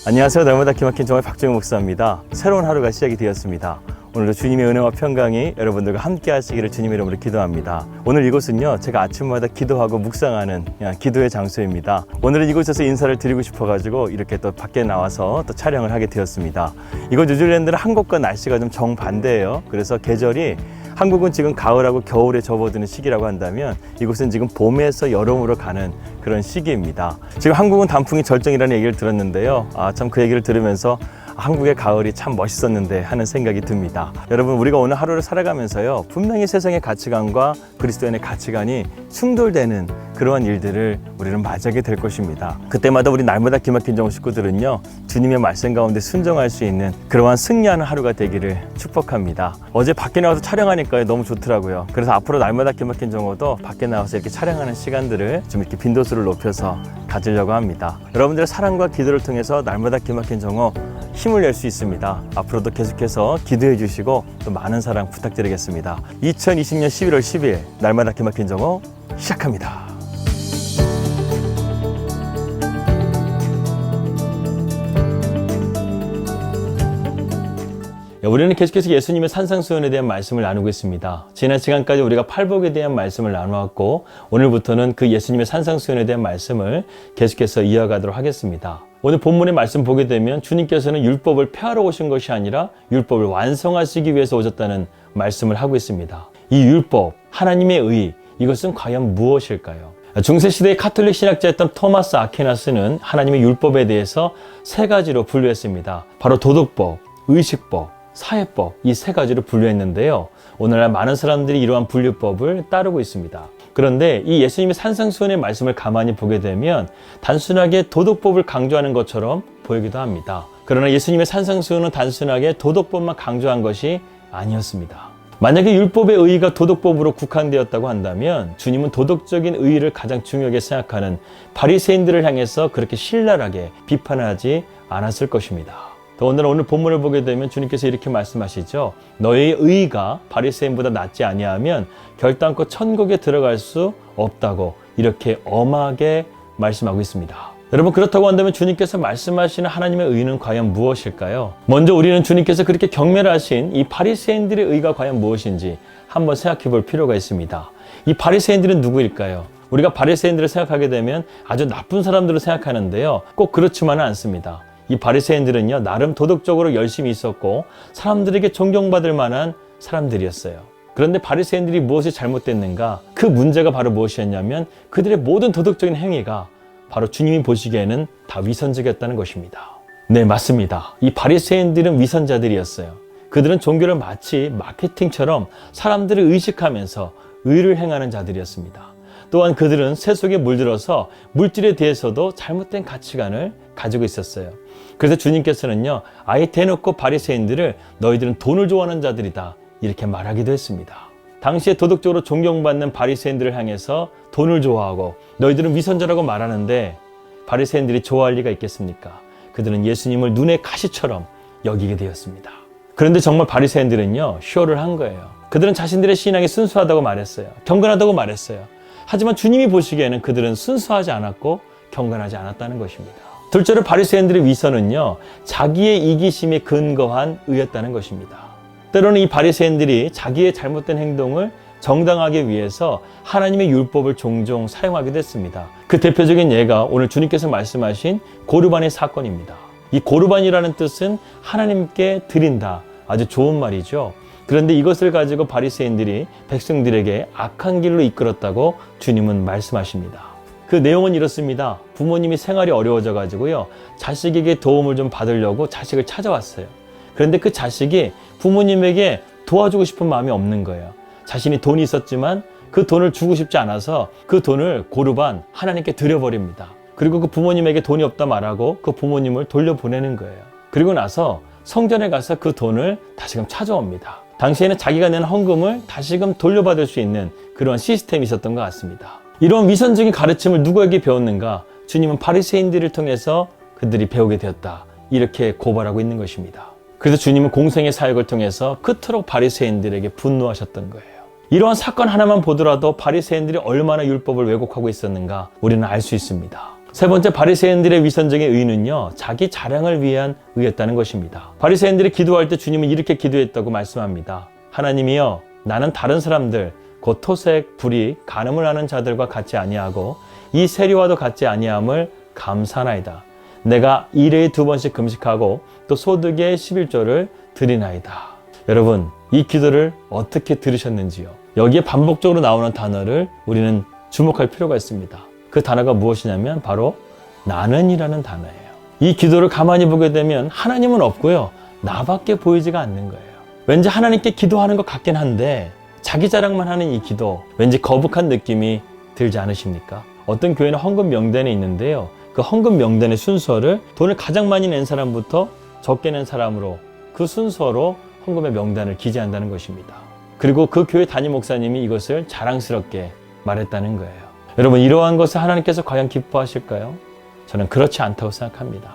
안녕하세요. 날마다 기막힌 정말 박정희 목사입니다. 새로운 하루가 시작이 되었습니다. 오늘도 주님의 은혜와 평강이 여러분들과 함께 하시기를 주님의 이름으로 기도합니다. 오늘 이곳은요, 제가 아침마다 기도하고 묵상하는 기도의 장소입니다. 오늘은 이곳에서 인사를 드리고 싶어가지고 이렇게 또 밖에 나와서 또 촬영을 하게 되었습니다. 이곳 뉴질랜드는 한국과 날씨가 좀 정반대예요. 그래서 계절이 한국은 지금 가을하고 겨울에 접어드는 시기라고 한다면 이곳은 지금 봄에서 여름으로 가는 그런 시기입니다. 지금 한국은 단풍이 절정이라는 얘기를 들었는데요. 참 그 얘기를 들으면서 한국의 가을이 참 멋있었는데 하는 생각이 듭니다. 여러분, 우리가 오늘 하루를 살아가면서요, 분명히 세상의 가치관과 그리스도인의 가치관이 충돌되는 그러한 일들을 우리는 맞이하게 될 것입니다. 그때마다 우리 날마다 기막힌 정우 식구들은요, 주님의 말씀 가운데 순종할 수 있는 그러한 승리하는 하루가 되기를 축복합니다. 어제 밖에 나와서 촬영하니까 너무 좋더라고요. 그래서 앞으로 날마다 기막힌 정우도 밖에 나와서 이렇게 촬영하는 시간들을 좀 이렇게 빈도수를 높여서 가지려고 합니다. 여러분들의 사랑과 기도를 통해서 날마다 기막힌 정우 힘을 낼 수 있습니다. 앞으로도 계속해서 기도해 주시고 또 많은 사랑 부탁드리겠습니다. 2020년 11월 10일 날마다 기막힌 정오 시작합니다. 우리는 계속해서 예수님의 산상수훈에 대한 말씀을 나누고 있습니다. 지난 시간까지 우리가 팔복에 대한 말씀을 나누었고, 오늘부터는 그 예수님의 산상수훈에 대한 말씀을 계속해서 이어가도록 하겠습니다. 오늘 본문의 말씀 보게 되면 주님께서는 율법을 폐하러 오신 것이 아니라 율법을 완성하시기 위해서 오셨다는 말씀을 하고 있습니다. 이 율법, 하나님의 의, 이것은 과연 무엇일까요? 중세시대의 카톨릭 신학자였던 토마스 아퀴나스는 하나님의 율법에 대해서 세 가지로 분류했습니다. 바로 도덕법, 의식법, 사회법, 이 세 가지로 분류했는데요. 오늘날 많은 사람들이 이러한 분류법을 따르고 있습니다. 그런데 이 예수님의 산상수훈의 말씀을 가만히 보게 되면 단순하게 도덕법을 강조하는 것처럼 보이기도 합니다. 그러나 예수님의 산상수훈은 단순하게 도덕법만 강조한 것이 아니었습니다. 만약에 율법의 의의가 도덕법으로 국한되었다고 한다면 주님은 도덕적인 의의를 가장 중요하게 생각하는 바리새인들을 향해서 그렇게 신랄하게 비판하지 않았을 것입니다. 오늘 본문을 보게 되면 주님께서 이렇게 말씀하시죠. 너의 의의가 바리새인보다 낫지 아니하면 결단코 천국에 들어갈 수 없다고 이렇게 엄하게 말씀하고 있습니다. 여러분, 그렇다고 한다면 주님께서 말씀하시는 하나님의 의의는 과연 무엇일까요? 먼저 우리는 주님께서 그렇게 경멸하신 이 바리새인들의 의의가 과연 무엇인지 한번 생각해 볼 필요가 있습니다. 이 바리새인들은 누구일까요? 우리가 바리새인들을 생각하게 되면 아주 나쁜 사람들을 생각하는데요. 꼭 그렇지만은 않습니다. 이 바리새인들은요, 나름 도덕적으로 열심히 있었고 사람들에게 존경받을 만한 사람들이었어요. 그런데 바리새인들이 무엇이 잘못됐는가? 그 문제가 바로 무엇이었냐면 그들의 모든 도덕적인 행위가 바로 주님이 보시기에는 다 위선적이었다는 것입니다. 네, 맞습니다. 이 바리새인들은 위선자들이었어요. 그들은 종교를 마치 마케팅처럼 사람들을 의식하면서 의를 행하는 자들이었습니다. 또한 그들은 세속에 물들어서 물질에 대해서도 잘못된 가치관을 가지고 있었어요. 그래서 주님께서는요, 아예 대놓고 바리새인들을 너희들은 돈을 좋아하는 자들이다 이렇게 말하기도 했습니다. 당시에 도덕적으로 존경받는 바리새인들을 향해서 돈을 좋아하고 너희들은 위선자라고 말하는데 바리새인들이 좋아할 리가 있겠습니까? 그들은 예수님을 눈의 가시처럼 여기게 되었습니다. 그런데 정말 바리새인들은요, 쇼를 한 거예요. 그들은 자신들의 신앙이 순수하다고 말했어요. 경건하다고 말했어요. 하지만 주님이 보시기에는 그들은 순수하지 않았고 경건하지 않았다는 것입니다. 둘째로 바리새인들의 위선은요, 자기의 이기심에 근거한 의였다는 것입니다. 때로는 이 바리새인들이 자기의 잘못된 행동을 정당하기 위해서 하나님의 율법을 종종 사용하기도 했습니다. 그 대표적인 예가 오늘 주님께서 말씀하신 고르반의 사건입니다. 이 고르반이라는 뜻은 하나님께 드린다, 아주 좋은 말이죠. 그런데 이것을 가지고 바리새인들이 백성들에게 악한 길로 이끌었다고 주님은 말씀하십니다. 그 내용은 이렇습니다. 부모님이 생활이 어려워져 가지고요, 자식에게 도움을 좀 받으려고 자식을 찾아왔어요. 그런데 그 자식이 부모님에게 도와주고 싶은 마음이 없는 거예요. 자신이 돈이 있었지만 그 돈을 주고 싶지 않아서 그 돈을 고르반 하나님께 드려버립니다. 그리고 그 부모님에게 돈이 없다 말하고 그 부모님을 돌려보내는 거예요. 그리고 나서 성전에 가서 그 돈을 다시금 찾아옵니다. 당시에는 자기가 낸 헌금을 다시금 돌려받을 수 있는 그런 시스템이 있었던 것 같습니다. 이런 위선적인 가르침을 누구에게 배웠는가? 주님은 바리새인들을 통해서 그들이 배우게 되었다, 이렇게 고발하고 있는 것입니다. 그래서 주님은 공생의 사역을 통해서 그토록 바리새인들에게 분노하셨던 거예요. 이러한 사건 하나만 보더라도 바리새인들이 얼마나 율법을 왜곡하고 있었는가 우리는 알 수 있습니다. 세 번째, 바리새인들의 위선적인 의는요, 자기 자랑을 위한 의였다는 것입니다. 바리새인들이 기도할 때 주님은 이렇게 기도했다고 말씀합니다. 하나님이여, 나는 다른 사람들 곧 토색, 불이, 간음을 하는 자들과 같이 아니하고 이 세리와도 같이 아니함을 감사하나이다. 내가 일회에 2번씩 금식하고 또 소득의 11조를 드리나이다. 여러분, 이 기도를 어떻게 들으셨는지요? 여기에 반복적으로 나오는 단어를 우리는 주목할 필요가 있습니다. 그 단어가 무엇이냐면 바로 나는이라는 단어예요. 이 기도를 가만히 보게 되면 하나님은 없고요, 나밖에 보이지가 않는 거예요. 왠지 하나님께 기도하는 것 같긴 한데 자기 자랑만 하는 이 기도, 왠지 거북한 느낌이 들지 않으십니까? 어떤 교회는 헌금 명단이 있는데요, 그 헌금 명단의 순서를 돈을 가장 많이 낸 사람부터 적게 낸 사람으로 그 순서로 헌금의 명단을 기재한다는 것입니다. 그리고 그 교회 담임 목사님이 이것을 자랑스럽게 말했다는 거예요. 여러분, 이러한 것을 하나님께서 과연 기뻐하실까요? 저는 그렇지 않다고 생각합니다.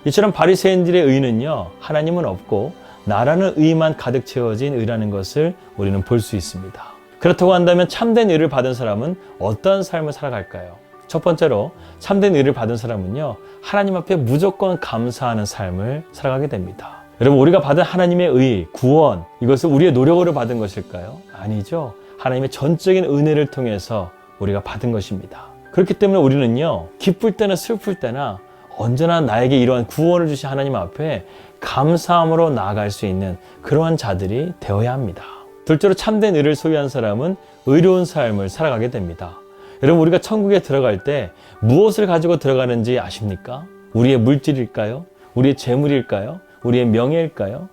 이처럼 바리새인들의 의는요, 하나님은 없고 나라는 의만 가득 채워진 의라는 것을 우리는 볼 수 있습니다. 그렇다고 한다면 참된 의를 받은 사람은 어떠한 삶을 살아갈까요? 첫 번째로, 참된 의를 받은 사람은요, 하나님 앞에 무조건 감사하는 삶을 살아가게 됩니다. 여러분, 우리가 받은 하나님의 의, 구원, 이것을 우리의 노력으로 받은 것일까요? 아니죠. 하나님의 전적인 은혜를 통해서 우리가 받은 것입니다. 그렇기 때문에 우리는요, 기쁠 때나 슬플 때나 언제나 나에게 이러한 구원을 주신 하나님 앞에 감사함으로 나아갈 수 있는 그러한 자들이 되어야 합니다. 둘째로, 참된 의를 소유한 사람은 의로운 삶을 살아가게 됩니다. 여러분, 우리가 천국에 들어갈 때 무엇을 가지고 들어가는지 아십니까? 우리의 물질일까요? 우리의 재물일까요? 우리의 명예일까요?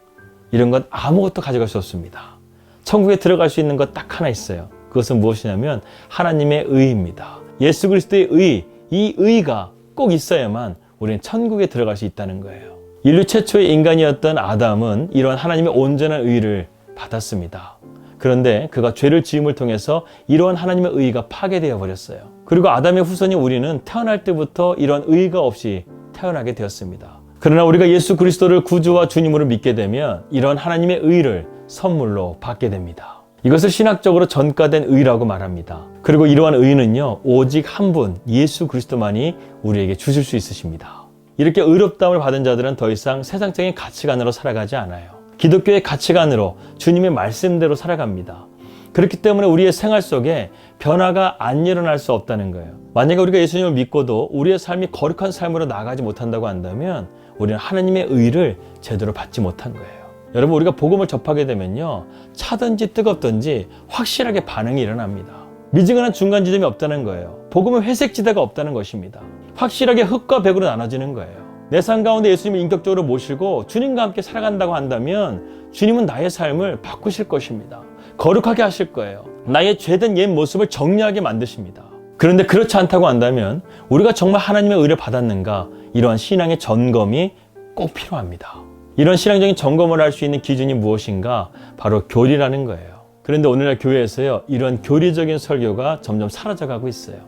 이런 건 아무것도 가져갈 수 없습니다. 천국에 들어갈 수 있는 것 딱 하나 있어요. 그것은 무엇이냐면 하나님의 의입니다. 예수 그리스도의 의, 이 의가 꼭 있어야만 우리는 천국에 들어갈 수 있다는 거예요. 인류 최초의 인간이었던 아담은 이런 하나님의 온전한 의를 받았습니다. 그런데 그가 죄를 지음을 통해서 이러한 하나님의 의가 파괴되어 버렸어요. 그리고 아담의 후손인 우리는 태어날 때부터 이런 의가 없이 태어나게 되었습니다. 그러나 우리가 예수 그리스도를 구주와 주님으로 믿게 되면 이런 하나님의 의를 선물로 받게 됩니다. 이것을 신학적으로 전가된 의라고 말합니다. 그리고 이러한 의는요, 오직 한 분, 예수 그리스도만이 우리에게 주실 수 있으십니다. 이렇게 의롭다움을 받은 자들은 더 이상 세상적인 가치관으로 살아가지 않아요. 기독교의 가치관으로 주님의 말씀대로 살아갑니다. 그렇기 때문에 우리의 생활 속에 변화가 안 일어날 수 없다는 거예요. 만약에 우리가 예수님을 믿고도 우리의 삶이 거룩한 삶으로 나아가지 못한다고 한다면 우리는 하나님의 의를 제대로 받지 못한 거예요. 여러분, 우리가 복음을 접하게 되면요, 차든지 뜨겁든지 확실하게 반응이 일어납니다. 미지근한 중간 지점이 없다는 거예요. 복음은 회색 지대가 없다는 것입니다. 확실하게 흙과 백으로 나눠지는 거예요. 내 삶 가운데 예수님을 인격적으로 모시고 주님과 함께 살아간다고 한다면 주님은 나의 삶을 바꾸실 것입니다. 거룩하게 하실 거예요. 나의 죄된 옛 모습을 정리하게 만드십니다. 그런데 그렇지 않다고 한다면 우리가 정말 하나님의 의를 받았는가, 이러한 신앙의 점검이 꼭 필요합니다. 이런 신앙적인 점검을 할 수 있는 기준이 무엇인가? 바로 교리라는 거예요. 그런데 오늘날 교회에서요, 이런 교리적인 설교가 점점 사라져가고 있어요.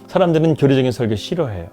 사람들은 교리적인 설교 싫어해요.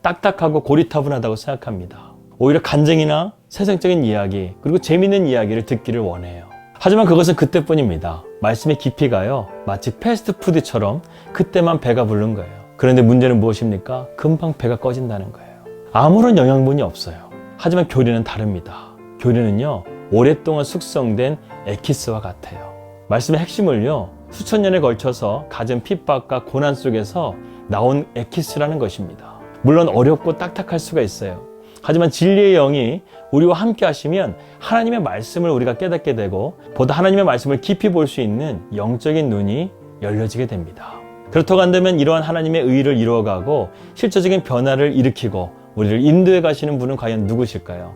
딱딱하고 고리타분하다고 생각합니다. 오히려 간증이나 세상적인 이야기, 그리고 재미있는 이야기를 듣기를 원해요. 하지만 그것은 그때뿐입니다. 말씀의 깊이가요, 마치 패스트푸드처럼 그때만 배가 부른 거예요. 그런데 문제는 무엇입니까? 금방 배가 꺼진다는 거예요. 아무런 영양분이 없어요. 하지만 교리는 다릅니다. 교리는요, 오랫동안 숙성된 에키스와 같아요. 말씀의 핵심을요, 수천 년에 걸쳐서 갖은 핍박과 고난 속에서 나온 에키스라는 것입니다. 물론 어렵고 딱딱할 수가 있어요. 하지만 진리의 영이 우리와 함께 하시면 하나님의 말씀을 우리가 깨닫게 되고 보다 하나님의 말씀을 깊이 볼 수 있는 영적인 눈이 열려지게 됩니다. 그렇다고 한다면 이러한 하나님의 의를 이루어가고 실제적인 변화를 일으키고 우리를 인도해 가시는 분은 과연 누구실까요?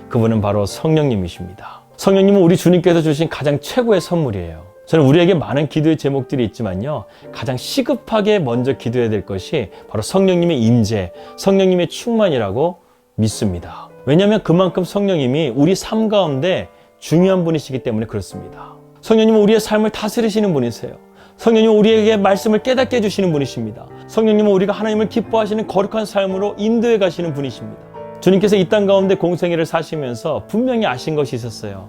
그분은 바로 성령님이십니다. 성령님은 우리 주님께서 주신 가장 최고의 선물이에요. 저는 우리에게 많은 기도의 제목들이 있지만요, 가장 시급하게 먼저 기도해야 될 것이 바로 성령님의 임재, 성령님의 충만이라고 믿습니다. 왜냐하면 그만큼 성령님이 우리 삶 가운데 중요한 분이시기 때문에 그렇습니다. 성령님은 우리의 삶을 다스리시는 분이세요. 성령님은 우리에게 말씀을 깨닫게 해주시는 분이십니다. 성령님은 우리가 하나님을 기뻐하시는 거룩한 삶으로 인도해 가시는 분이십니다. 주님께서 이 땅 가운데 공생애를 사시면서 분명히 아신 것이 있었어요.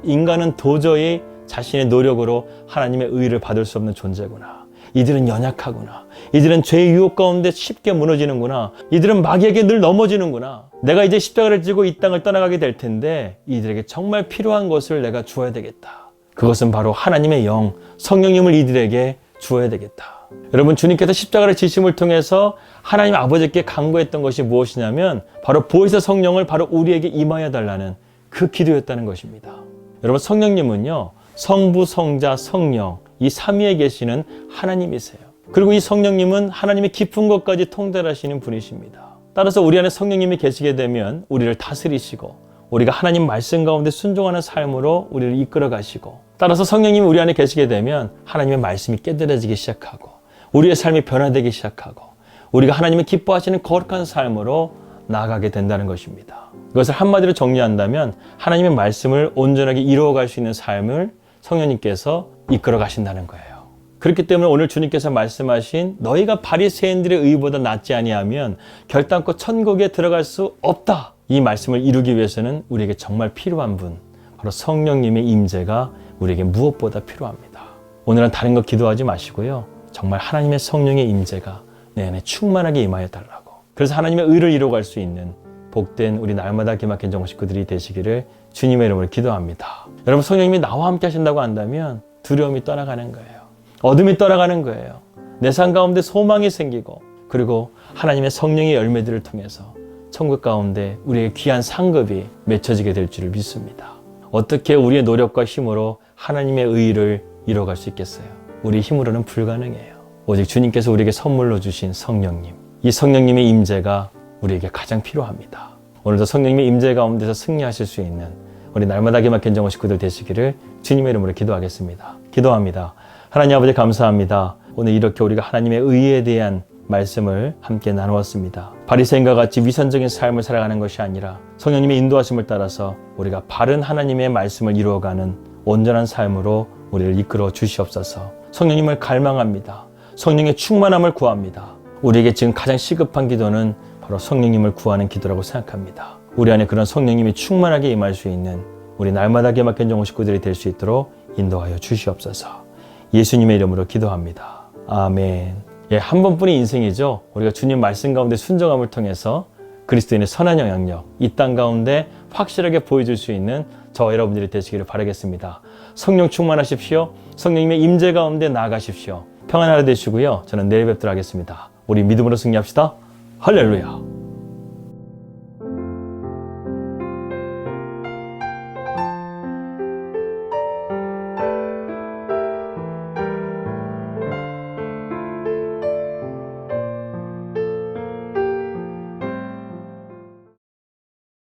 인간은 도저히 자신의 노력으로 하나님의 의를 받을 수 없는 존재구나. 이들은 연약하구나. 이들은 죄의 유혹 가운데 쉽게 무너지는구나. 이들은 마귀에게 늘 넘어지는구나. 내가 이제 십자가를 지고 이 땅을 떠나가게 될 텐데 이들에게 정말 필요한 것을 내가 주어야 되겠다. 그것은 바로 하나님의 영, 성령님을 이들에게 주어야 되겠다. 여러분, 주님께서 십자가를 지심을 통해서 하나님 아버지께 간구했던 것이 무엇이냐면 바로 보혜사 성령을 바로 우리에게 임하여 달라는 그 기도였다는 것입니다. 여러분, 성령님은요, 성부, 성자, 성령 이 삼위에 계시는 하나님이세요. 그리고 이 성령님은 하나님의 깊은 것까지 통달하시는 분이십니다. 따라서 우리 안에 성령님이 계시게 되면 우리를 다스리시고 우리가 하나님 말씀 가운데 순종하는 삶으로 우리를 이끌어 가시고, 따라서 성령님이 우리 안에 계시게 되면 하나님의 말씀이 깨달아지기 시작하고 우리의 삶이 변화되기 시작하고 우리가 하나님의 기뻐하시는 거룩한 삶으로 나아가게 된다는 것입니다. 이것을 한마디로 정리한다면 하나님의 말씀을 온전하게 이루어갈 수 있는 삶을 성령님께서 이끌어 가신다는 거예요. 그렇기 때문에 오늘 주님께서 말씀하신 너희가 바리새인들의 의보다 낫지 아니하면 결단코 천국에 들어갈 수 없다. 이 말씀을 이루기 위해서는 우리에게 정말 필요한 분, 바로 성령님의 임재가 우리에게 무엇보다 필요합니다. 오늘은 다른 거 기도하지 마시고요. 정말 하나님의 성령의 임재가 내 안에 충만하게 임하여 달라고. 그래서 하나님의 의를 이루어갈 수 있는 복된 우리 날마다 기막힌 정보 식구들이 되시기를 주님의 이름으로 기도합니다. 여러분, 성령님이 나와 함께 하신다고 한다면 두려움이 떠나가는 거예요. 어둠이 떠나가는 거예요. 내 삶 가운데 소망이 생기고, 그리고 하나님의 성령의 열매들을 통해서 천국 가운데 우리의 귀한 상급이 맺혀지게 될 줄을 믿습니다. 어떻게 우리의 노력과 힘으로 하나님의 의를 이뤄갈 수 있겠어요? 우리 힘으로는 불가능해요. 오직 주님께서 우리에게 선물로 주신 성령님, 이 성령님의 임재가 우리에게 가장 필요합니다. 오늘도 성령님의 임재 가운데서 승리하실 수 있는 우리 날마다 기막힌 정오 식구들 되시기를 주님의 이름으로 기도하겠습니다. 기도합니다. 하나님 아버지, 감사합니다. 오늘 이렇게 우리가 하나님의 의에 대한 말씀을 함께 나누었습니다. 바리새인과 같이 위선적인 삶을 살아가는 것이 아니라 성령님의 인도하심을 따라서 우리가 바른 하나님의 말씀을 이루어가는 온전한 삶으로 우리를 이끌어 주시옵소서. 성령님을 갈망합니다. 성령의 충만함을 구합니다. 우리에게 지금 가장 시급한 기도는 바로 성령님을 구하는 기도라고 생각합니다. 우리 안에 그런 성령님이 충만하게 임할 수 있는 우리 날마다 기막힌 정오 식구들이 될 수 있도록 인도하여 주시옵소서. 예수님의 이름으로 기도합니다. 아멘. 한 번뿐인 인생이죠. 우리가 주님 말씀 가운데 순종함을 통해서 그리스도인의 선한 영향력, 이 땅 가운데 확실하게 보여줄 수 있는 저와 여러분들이 되시기를 바라겠습니다. 성령 충만하십시오. 성령님의 임재 가운데 나아가십시오. 평안한 하루 되시고요. 저는 내일 뵙도록 하겠습니다. 우리 믿음으로 승리합시다. 할렐루야.